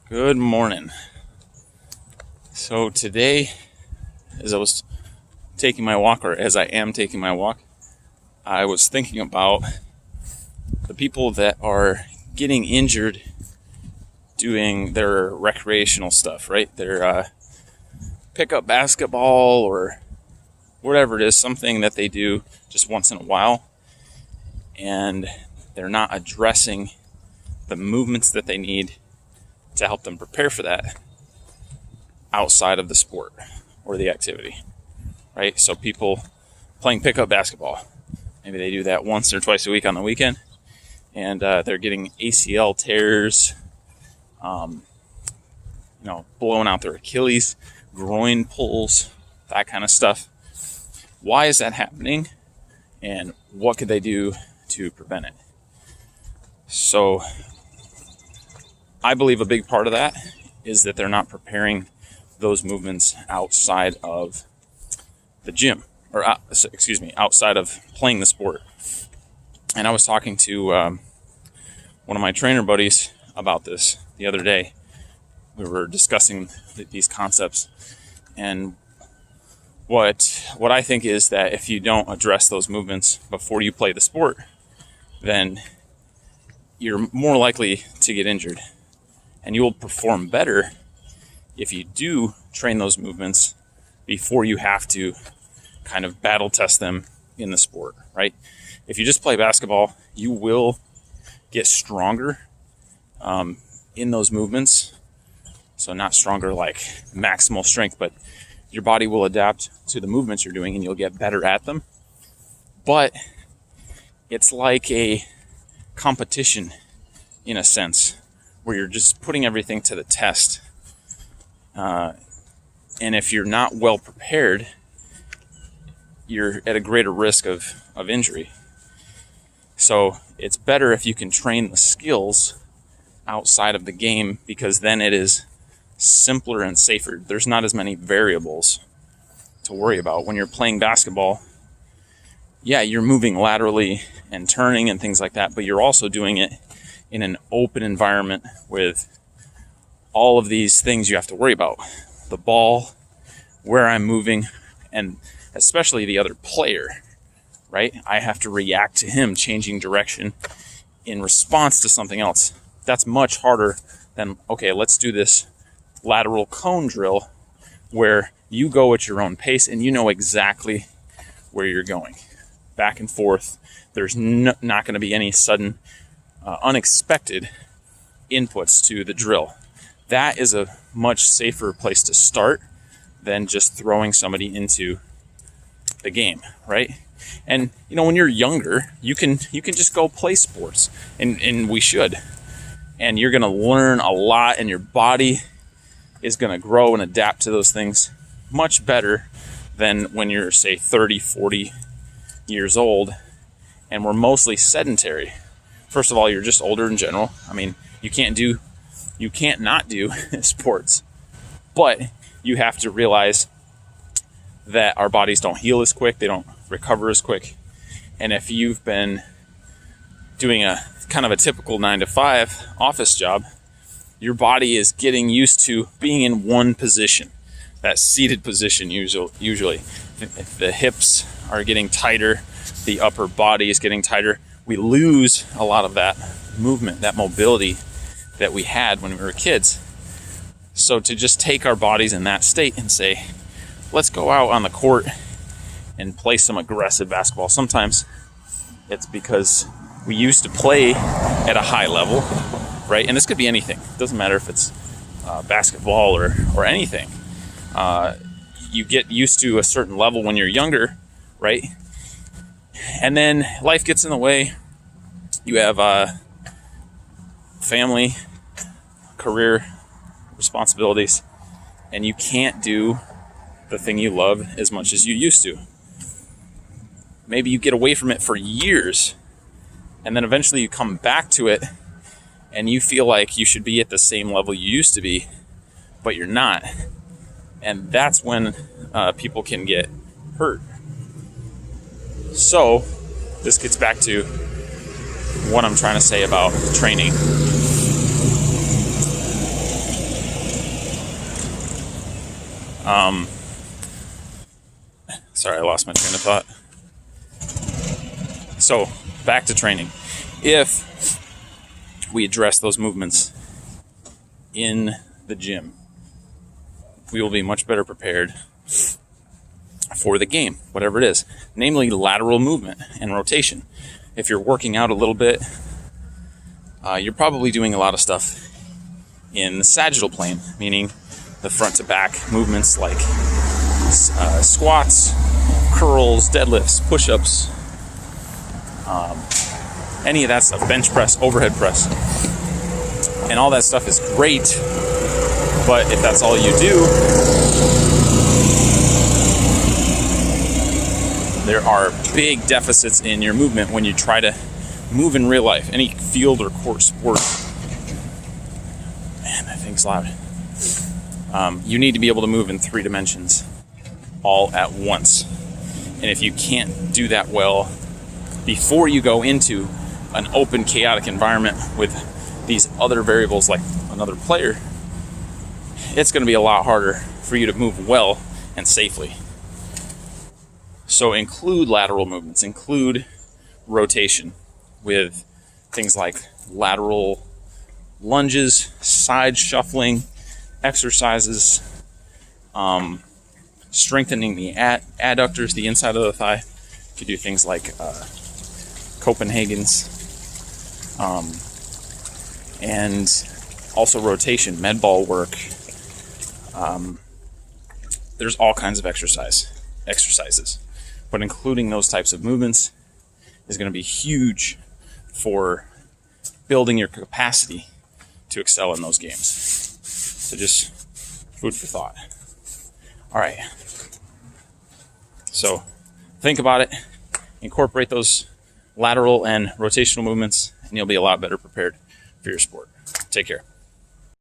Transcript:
Good morning. So today, as I was taking my walk, or as I am taking my walk, I was thinking about the people that are getting injured doing their recreational stuff, right? Their pickup basketball or whatever it is, something that they do just once in a while, and they're not addressing the movements that they need to help them prepare for that outside of the sport or the activity, right? So people playing pickup basketball, maybe they do that once or twice a week on the weekend, and they're getting ACL tears, blowing out their Achilles, groin pulls, that kind of stuff. Why is that happening, and what could they do to prevent it? So I believe a big part of that is that they're not preparing those movements outside of the gym, or outside of playing the sport. And I was talking to one of my trainer buddies about this the other day. We were discussing these concepts, and what I think is that if you don't address those movements before you play the sport, then you're more likely to get injured. And you will perform better if you do train those movements before you have to kind of battle test them in the sport, right? If you just play basketball, you will get stronger in those movements. So not stronger like maximal strength, but your body will adapt to the movements you're doing and you'll get better at them. But it's like a competition in a sense, where you're just putting everything to the test. And if you're not well prepared, you're at a greater risk of injury. So it's better if you can train the skills outside of the game, because then it is simpler and safer. There's not as many variables to worry about. When you're playing basketball, yeah, you're moving laterally and turning and things like that, but you're also doing it in an open environment with all of these things you have to worry about. The ball, where I'm moving, and especially the other player, right? I have to react to him changing direction in response to something else. That's much harder than, okay, let's do this lateral cone drill where you go at your own pace and you know exactly where you're going. Back and forth. There's not going to be any sudden unexpected inputs to the drill. That is a much safer place to start than just throwing somebody into the game, right? And when you're younger, you can just go play sports, and we should. And you're going to learn a lot, and your body is going to grow and adapt to those things much better than when you're, say, 30, 40 years old, and we're mostly sedentary. First of all, you're just older in general. I mean, you can't not do sports, but you have to realize that our bodies don't heal as quick. They don't recover as quick. And if you've been doing a kind of a typical 9-to-5 office job, your body is getting used to being in one position, that seated position usually. If the hips are getting tighter, the upper body is getting tighter, we lose a lot of that movement, that mobility that we had when we were kids. So to just take our bodies in that state and say, let's go out on the court and play some aggressive basketball. Sometimes it's because we used to play at a high level, right? And this could be anything. It doesn't matter if it's basketball or anything. You get used to a certain level when you're younger, right? And then life gets in the way. You have family, career, responsibilities, and you can't do the thing you love as much as you used to. Maybe you get away from it for years, and then eventually you come back to it, and you feel like you should be at the same level you used to be, but you're not. And that's when people can get hurt. So this gets back to what I'm trying to say about training. Sorry, I lost my train of thought. So, back to training. If we address those movements in the gym, we will be much better prepared for the game, whatever it is, namely lateral movement and rotation. If you're working out a little bit, you're probably doing a lot of stuff in the sagittal plane, meaning the front to back movements like squats, curls, deadlifts, push-ups, any of that stuff, bench press, overhead press. And all that stuff is great, but if that's all you do, there are big deficits in your movement when you try to move in real life, any field or court sport. Man, that thing's loud. You need to be able to move in 3 dimensions all at once. And if you can't do that well before you go into an open, chaotic environment with these other variables like another player, it's going to be a lot harder for you to move well and safely. So include lateral movements, include rotation with things like lateral lunges, side shuffling, exercises, strengthening the adductors, the inside of the thigh. You could do things like Copenhagen's, and also rotation, med ball work. There's all kinds of exercises, but including those types of movements is going to be huge for building your capacity to excel in those games. So just food for thought. All right. So think about it, incorporate those lateral and rotational movements, and you'll be a lot better prepared for your sport. Take care.